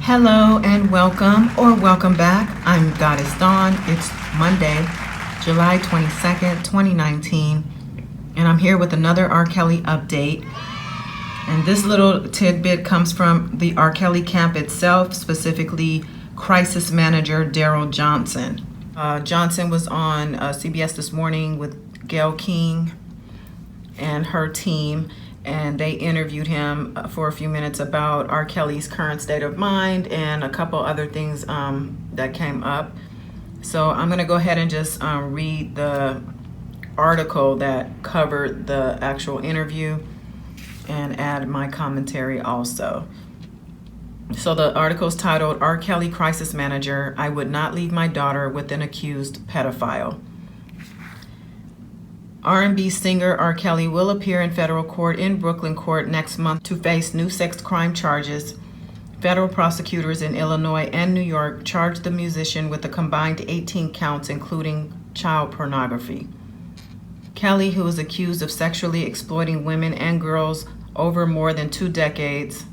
Hello and welcome or welcome back. I'm Goddess Dawn. It's Monday, July 22nd, 2019, and I'm here with another R.Kelly update. And this little tidbit comes from the R.Kelly camp itself, specifically crisis manager Darrell Johnson. Johnson was on CBS this morning with Gayle King and her team, and they interviewed him for a few minutes about R. Kelly's current state of mind and a couple other things that came up. So I'm going to go ahead and just read the article that covered the actual interview and add my commentary also. So the article is titled, R. Kelly Crisis Manager, I Would Not Leave My Daughter with an Accused Pedophile. R&B singer R. Kelly will appear in federal court in Brooklyn court next month to face new sex crime charges. Federal prosecutors in Illinois and New York charged the musician with a combined 18 counts, including child pornography. Kelly, who is accused of sexually exploiting women and girls over more than 2 decades,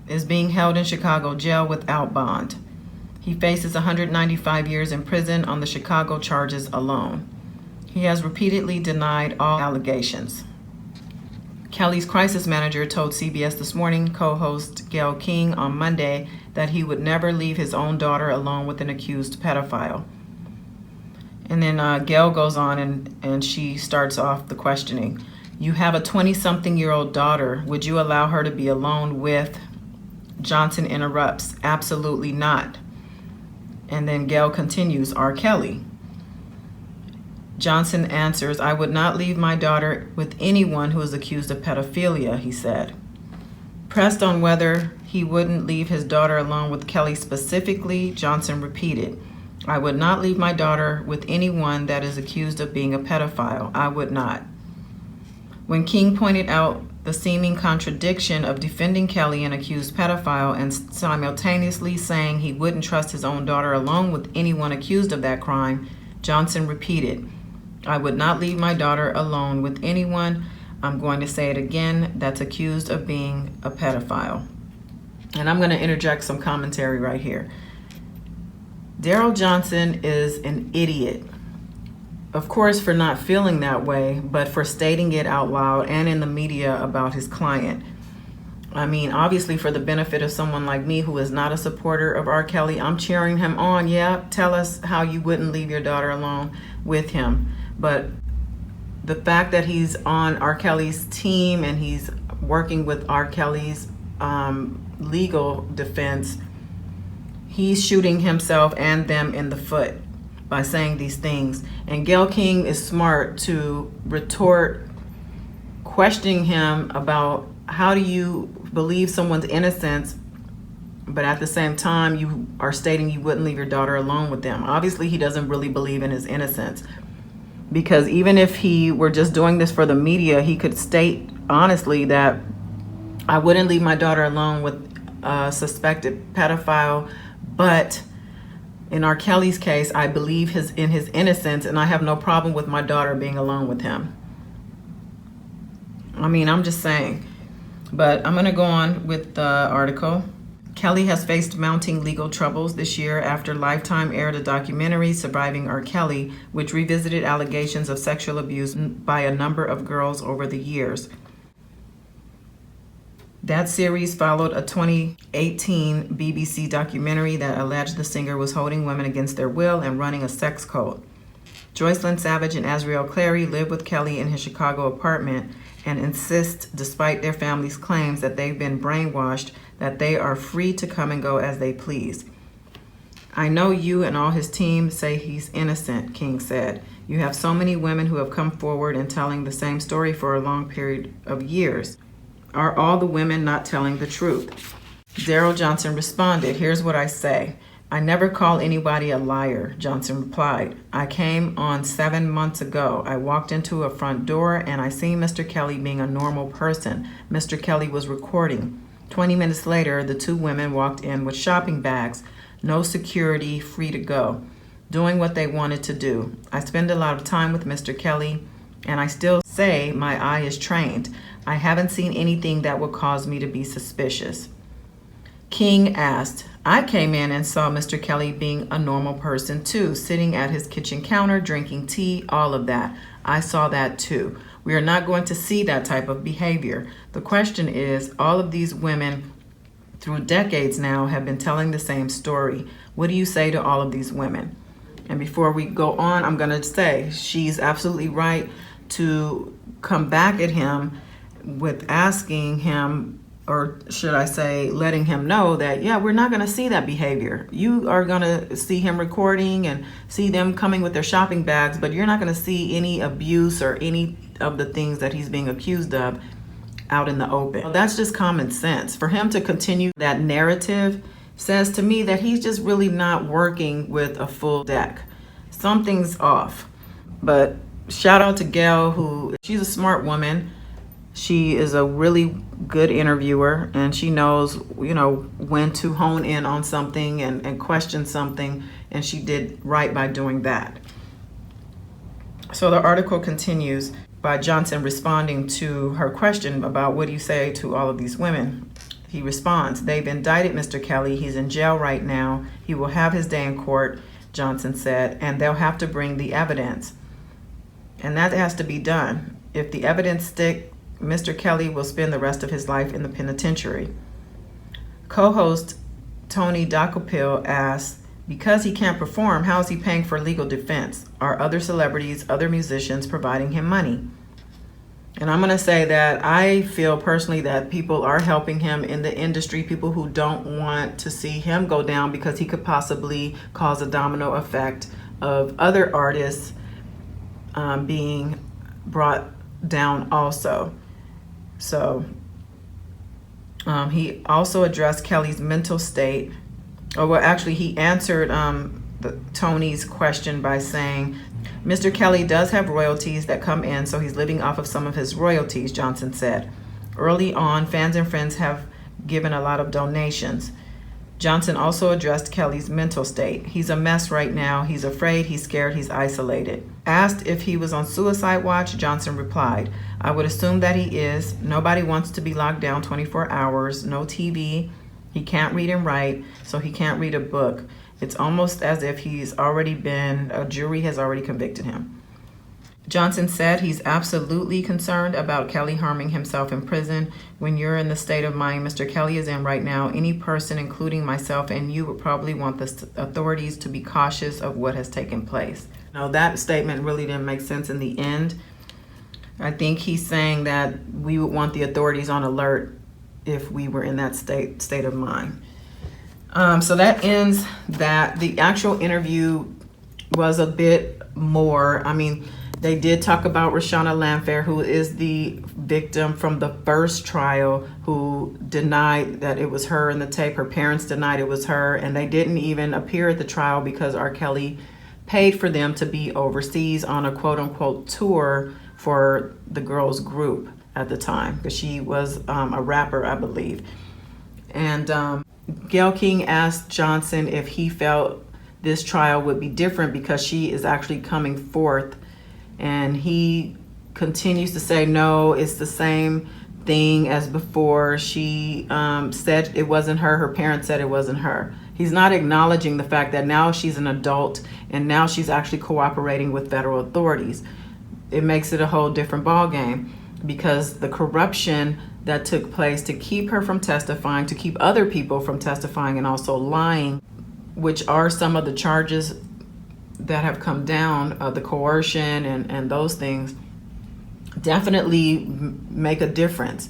is being held in Chicago jail without bond. He faces 195 years in prison on the Chicago charges alone. He has repeatedly denied all allegations. Kelly's crisis manager told CBS This Morning co-host Gayle King on Monday that he would never leave his own daughter alone with an accused pedophile. And then Gayle goes on and she starts off the questioning. You have a 20-something-year-old daughter. Would you allow her to be alone with? Johnson interrupts, absolutely not. And then Gayle continues, R. Kelly. Johnson answers, I would not leave my daughter with anyone who is accused of pedophilia, he said. Pressed on whether he wouldn't leave his daughter alone with Kelly specifically, Johnson repeated, I would not leave my daughter with anyone that is accused of being a pedophile. I would not. When King pointed out the seeming contradiction of defending Kelly, an accused pedophile, and simultaneously saying he wouldn't trust his own daughter alone with anyone accused of that crime, Johnson repeated, I would not leave my daughter alone with anyone, I'm going to say it again, that's accused of being a pedophile. And I'm going to interject some commentary right here. Darrell Johnson is an idiot. Of course, for not feeling that way, but for stating it out loud and in the media about his client. I mean, obviously for the benefit of someone like me who is not a supporter of R. Kelly, I'm cheering him on. Yeah, tell us how you wouldn't leave your daughter alone with him. But the fact that he's on R. Kelly's team and he's working with R. Kelly's legal defense, he's shooting himself and them in the foot by saying these things. And Gayle King is smart to retort, questioning him about how do you believe someone's innocence, but at the same time you are stating you wouldn't leave your daughter alone with them. Obviously he doesn't really believe in his innocence, because even if he were just doing this for the media, he could state honestly that I wouldn't leave my daughter alone with a suspected pedophile, but in R. Kelly's case, I believe in his innocence and I have no problem with my daughter being alone with him. I mean, I'm just saying. But I'm going to go on with the article. Kelly has faced mounting legal troubles this year after Lifetime aired a documentary, Surviving R. Kelly, which revisited allegations of sexual abuse by a number of girls over the years. That series followed a 2018 BBC documentary that alleged the singer was holding women against their will and running a sex cult. Joycelyn Savage and Azriel Clary live with Kelly in his Chicago apartment and insist, despite their family's claims that they've been brainwashed, that they are free to come and go as they please. I know you and all his team say he's innocent, King said. You have so many women who have come forward and telling the same story for a long period of years. Are all the women not telling the truth? Darrell Johnson responded, here's what I say. I never call anybody a liar, Johnson replied. I came on 7 months ago. I walked into a front door and I seen Mr. Kelly being a normal person. Mr. Kelly was recording. 20 minutes later, the 2 women walked in with shopping bags, no security, free to go, doing what they wanted to do. I spend a lot of time with Mr. Kelly and I still say my eye is trained. I haven't seen anything that would cause me to be suspicious. King asked, I came in and saw Mr. Kelly being a normal person too, sitting at his kitchen counter, drinking tea, all of that. I saw that too. We are not going to see that type of behavior. The question is, all of these women through decades now have been telling the same story. What do you say to all of these women? And before we go on, I'm going to say she's absolutely right to come back at him with asking him, or should I say, letting him know that, yeah, we're not going to see that behavior. You are going to see him recording and see them coming with their shopping bags, but you're not going to see any abuse or any of the things that he's being accused of out in the open. Well, that's just common sense. For him to continue that narrative says to me that he's just really not working with a full deck. Something's off. But shout out to Gayle, who, she's a smart woman. She is a really good interviewer, and she knows, you know, when to hone in on something and question something, and she did right by doing that. So the article continues by Johnson responding to her question about what do you say to all of these women. He responds, they've indicted Mr. Kelly. He's in jail right now. He will have his day in court, Johnson said, and they'll have to bring the evidence. And that has to be done. If the evidence sticks, Mr. Kelly will spend the rest of his life in the penitentiary. Co-host Tony Docopil asks, because he can't perform, how is he paying for legal defense? Are other celebrities, other musicians providing him money? And I'm going to say that I feel personally that people are helping him in the industry, people who don't want to see him go down because he could possibly cause a domino effect of other artists being brought down also. So he also addressed Kelly's mental state. Oh, well, actually, he answered Tony's question by saying, Mr. Kelly does have royalties that come in, so he's living off of some of his royalties, Johnson said. Early on, fans and friends have given a lot of donations. Johnson also addressed Kelly's mental state. He's a mess right now. He's afraid, he's scared, he's isolated. Asked if he was on suicide watch, Johnson replied, I would assume that he is. Nobody wants to be locked down 24 hours, no TV. He can't read and write, so he can't read a book. It's almost as if a jury has already convicted him. Johnson said he's absolutely concerned about Kelly harming himself in prison. When you're in the state of mind Mr. Kelly is in right now, any person, including myself and you, would probably want the authorities to be cautious of what has taken place. Now, that statement really didn't make sense in the end. I think he's saying that we would want the authorities on alert if we were in that state of mind. So that ends that. The actual interview was a bit more. I mean, they did talk about Reshawna Lynch, who is the victim from the first trial, who denied that it was her in the tape. Her parents denied it was her, and they didn't even appear at the trial because R.Kelly paid for them to be overseas on a quote-unquote tour for the girls' group at the time, because she was a rapper, I believe. And Gayle King asked Johnson if he felt this trial would be different because she is actually coming forth, and he continues to say, no, it's the same thing as before. She said it wasn't her. Her parents said it wasn't her. He's not acknowledging the fact that now she's an adult and now she's actually cooperating with federal authorities. It makes it a whole different ballgame, because the corruption that took place to keep her from testifying, to keep other people from testifying, and also lying, which are some of the charges that have come down, the coercion and those things, definitely make a difference.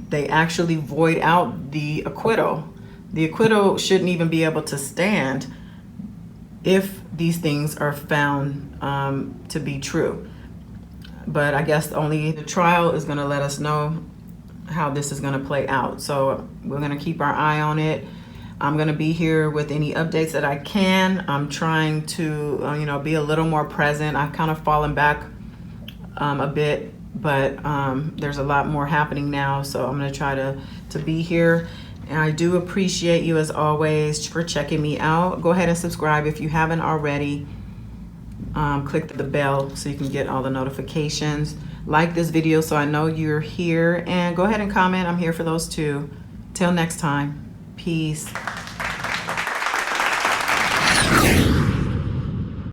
They actually void out the acquittal. The acquittal shouldn't even be able to stand if these things are found to be true. But I guess only the trial is going to let us know how this is going to play out. So we're going to keep our eye on it. I'm going to be here with any updates that I can. I'm trying to, be a little more present. I've kind of fallen back a bit, but there's a lot more happening now. So I'm going to try to be here. And I do appreciate you, as always, for checking me out. Go ahead and subscribe if you haven't already. Click the bell so you can get all the notifications. Like this video so I know you're here. And go ahead and comment. I'm here for those too. Till next time. Peace.